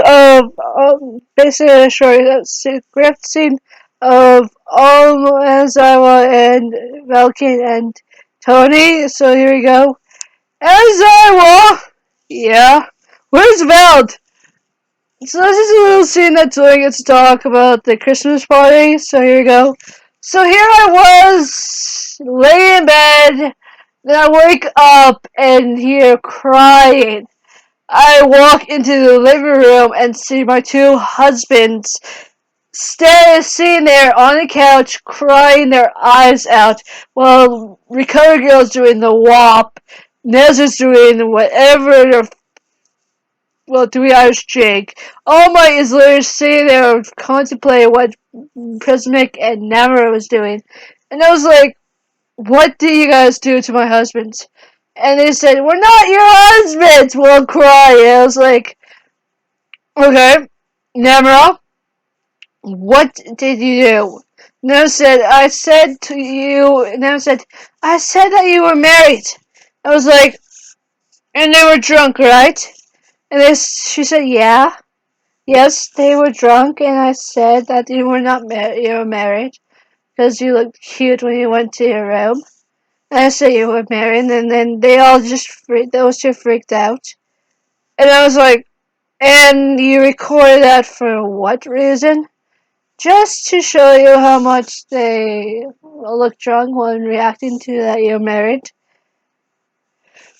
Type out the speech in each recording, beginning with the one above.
episode of basically a short script scene of Aizawa and Valkin and Tony. So here we go. Aizawa! Yeah? Where's Vald? So this is a little scene that's doing its talk about the Christmas party. So here we go. So here I was, laying in bed, then I wake up and hear crying. I walk into the living room and see my two husbands sitting there on the couch crying their eyes out while Recovery Girl's doing the WAP. Nez is doing whatever, doing Irish jig. All Might is literally sitting there contemplating what Prismic and Namara was doing. And I was like, what did you guys do to my husbands? And they said, we're not your husbands! We'll cry. And I was like, okay, Namara, what did you do? Namara said, I said that you were married. I was like, and they were drunk, right? And she said, yeah. Yes, they were drunk, and I said that you were not you were married, because you looked cute when you went to your room. And I said you were married, and then they all just those two freaked out. And I was like, and you recorded that for what reason? Just to show you how much they look drunk when reacting to that you're married.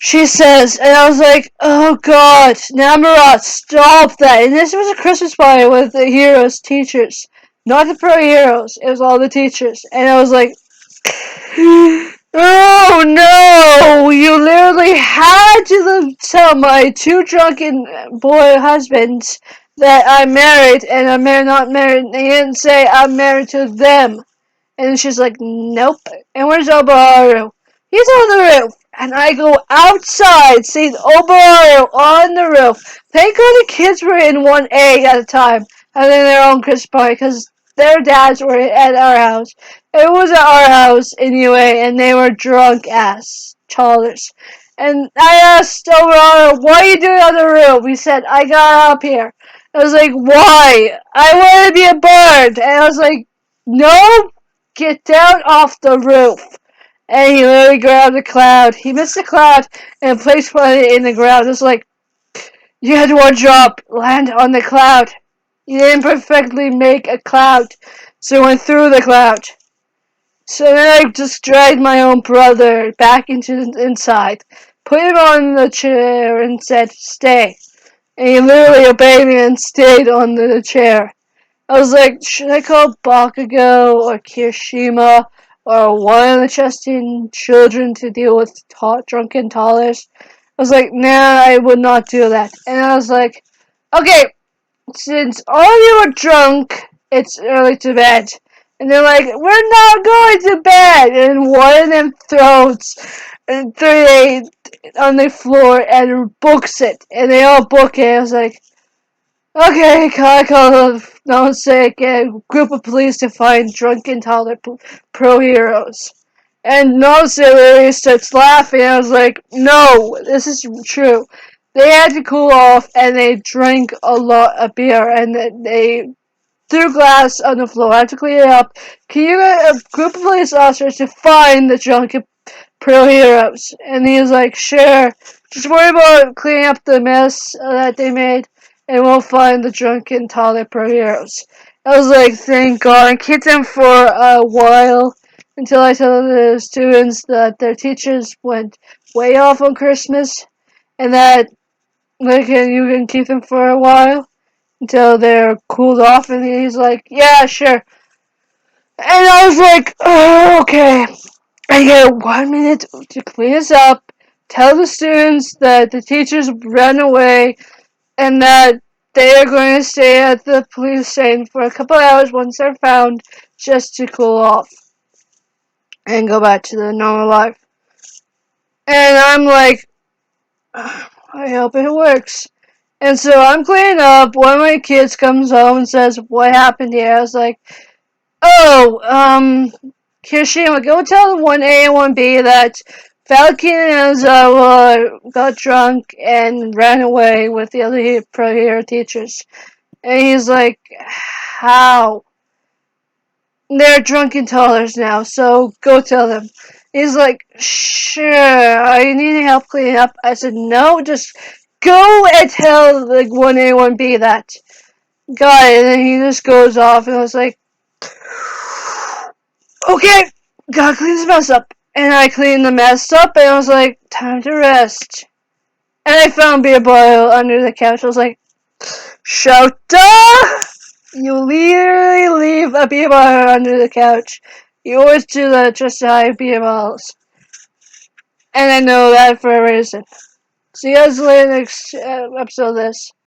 She says, and I was like, oh god, Namarat, stop that. And this was a Christmas party with the heroes' teachers. Not the pro heroes, it was all the teachers. And I was like, oh no, you literally had to tell my two drunken boy husbands that I'm married and I'm not married. And they didn't say I'm married to them. And she's like, nope. And where's Obaharu? He's on the roof. And I go outside, see Obaharu on the roof. Thank God the kids were in 1A at the time, having their own Christmas party, because their dads were at our house. It was at our house anyway, and they were drunk ass toddlers. And I asked Obaharu, what are you doing on the roof? He said, I got up here. I was like, why? I want to be a bird. And I was like, no, get down off the roof. And he literally grabbed the cloud. He missed the cloud and placed it in the ground. It was like, you had one drop, land on the cloud. You didn't perfectly make a cloud, so it went through the cloud. So then I just dragged my own brother back into the inside, put him on the chair and said, stay. And he literally obeyed me and stayed on the chair. I was like, should I call Bakugo or Kirishima or one of the Chestin children to deal with drunken toddlers? I was like, nah, I would not do that. And I was like, okay, since all of you are drunk, it's early to bed. And they're like, we're not going to bed. And one of them throws on the floor and books it. And they all book it. I was like, okay, I call a group of police to find drunken toddler pro heroes. And Nonsick starts laughing. I was like, no, this is true. They had to cool off, and they drank a lot of beer, and they threw glass on the floor. I had to clean it up. Can you get a group of police officers to find the drunken pro heroes? And he was like, sure. Just worry about cleaning up the mess that they made, and we'll find the drunken toddler pro heroes. I was like, thank God. And keep them for a while until I tell the students that their teachers went way off on Christmas, and that you can keep them for a while until they're cooled off. And he's like, yeah, sure. And I was like, oh, okay. I get 1 minute to clean this up, tell the students that the teachers ran away, and that they are going to stay at the police station for a couple hours once they're found, just to cool off and go back to their normal life. And I'm like, I hope it works. And so I'm cleaning up. One of my kids comes home and says, what happened here? I was like, oh, Kirishima, go tell 1A and 1B that Falcon and Aizawa got drunk and ran away with the other pro hero teachers. And he's like, how? They're drunken tellers now, so go tell them. He's like, sure, I need help cleaning up. I said, no, just go and tell the 1A1B that. Got it, and then he just goes off, and I was like, okay, gotta clean this mess up. And I cleaned the mess up, and I was like, time to rest. And I found beer bottle under the couch. I was like, Shota! You literally leave a beer bottle under the couch. You always do that just to hide beer bottles. And I know that for a reason. See you guys later next episode of this.